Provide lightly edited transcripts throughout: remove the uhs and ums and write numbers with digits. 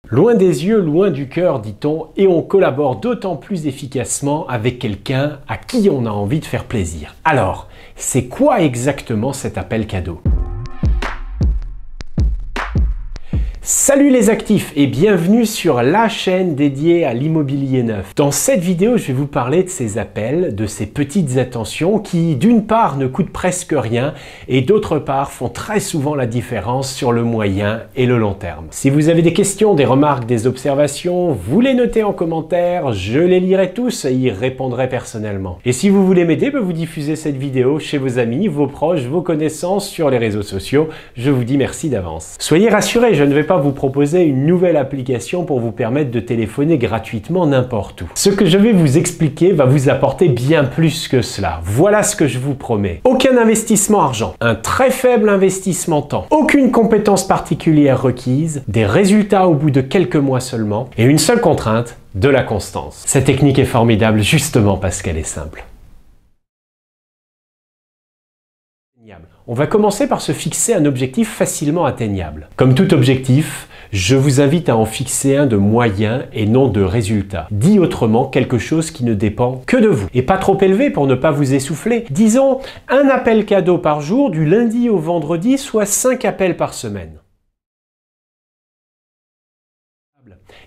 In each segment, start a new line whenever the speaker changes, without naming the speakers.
Loin des yeux, loin du cœur, dit-on, et on collabore d'autant plus efficacement avec quelqu'un à qui on a envie de faire plaisir. Alors, c'est quoi exactement cet appel cadeau ? Salut les actifs et bienvenue sur la chaîne dédiée à l'immobilier neuf. Dans cette vidéo, je vais vous parler de ces appels, de ces petites attentions qui, d'une part, ne coûtent presque rien et d'autre part, font très souvent la différence sur le moyen et le long terme. Si vous avez des questions, des remarques, des observations, vous les notez en commentaire, je les lirai tous et y répondrai personnellement. Et si vous voulez m'aider, vous diffusez cette vidéo chez vos amis, vos proches, vos connaissances sur les réseaux sociaux. Je vous dis merci d'avance. Soyez rassurés, je ne vais pas vous proposer une nouvelle application pour vous permettre de téléphoner gratuitement n'importe où. Ce que je vais vous expliquer va vous apporter bien plus que cela. Voilà ce que je vous promets. Aucun investissement argent, un très faible investissement temps, aucune compétence particulière requise, des résultats au bout de quelques mois seulement et une seule contrainte, de la constance. Cette technique est formidable justement parce qu'elle est simple. On va commencer par se fixer un objectif facilement atteignable. Comme tout objectif, je vous invite à en fixer un de moyen et non de résultat. Dit autrement, quelque chose qui ne dépend que de vous. Et pas trop élevé pour ne pas vous essouffler. Disons, un appel cadeau par jour du lundi au vendredi, soit 5 appels par semaine.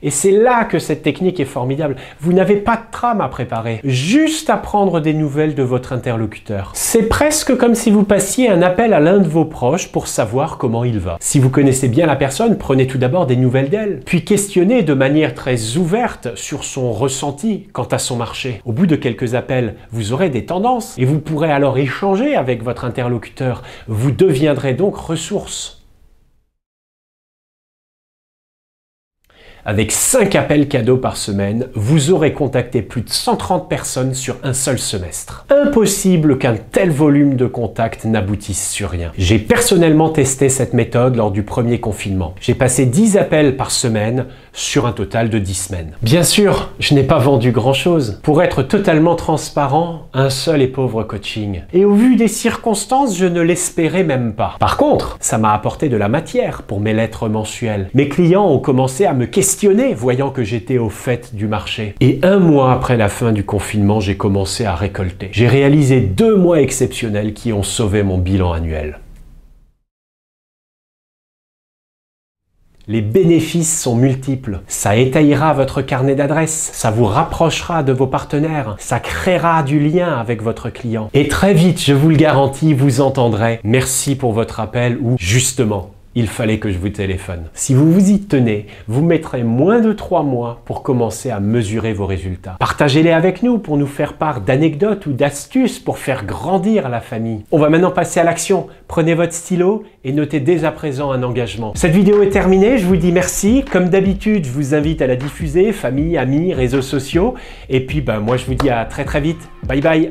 Et c'est là que cette technique est formidable. Vous n'avez pas de trame à préparer, juste à prendre des nouvelles de votre interlocuteur. C'est presque comme si vous passiez un appel à l'un de vos proches pour savoir comment il va. Si vous connaissez bien la personne, prenez tout d'abord des nouvelles d'elle, puis questionnez de manière très ouverte sur son ressenti quant à son marché. Au bout de quelques appels, vous aurez des tendances et vous pourrez alors échanger avec votre interlocuteur. Vous deviendrez donc ressource. Avec 5 appels cadeaux par semaine, vous aurez contacté plus de 130 personnes sur un seul semestre. Impossible qu'un tel volume de contacts n'aboutisse sur rien. J'ai personnellement testé cette méthode lors du premier confinement. J'ai passé 10 appels par semaine sur un total de 10 semaines. Bien sûr, je n'ai pas vendu grand-chose. Pour être totalement transparent, un seul et pauvre coaching. Et au vu des circonstances, je ne l'espérais même pas. Par contre, ça m'a apporté de la matière pour mes lettres mensuelles. Mes clients ont commencé à me questionner, voyant que j'étais au fait du marché. Et un mois après la fin du confinement, j'ai commencé à récolter. J'ai réalisé 2 mois exceptionnels qui ont sauvé mon bilan annuel. Les bénéfices sont multiples. Ça étayera votre carnet d'adresses, ça vous rapprochera de vos partenaires, ça créera du lien avec votre client. Et très vite, je vous le garantis, vous entendrez « Merci pour votre appel » ou « Justement ». Il fallait que je vous téléphone. Si vous vous y tenez, vous mettrez moins de 3 mois pour commencer à mesurer vos résultats. Partagez-les avec nous pour nous faire part d'anecdotes ou d'astuces pour faire grandir la famille. On va maintenant passer à l'action. Prenez votre stylo et notez dès à présent un engagement. Cette vidéo est terminée, je vous dis merci. Comme d'habitude, je vous invite à la diffuser, famille, amis, réseaux sociaux. Et puis moi je vous dis à très vite. Bye bye.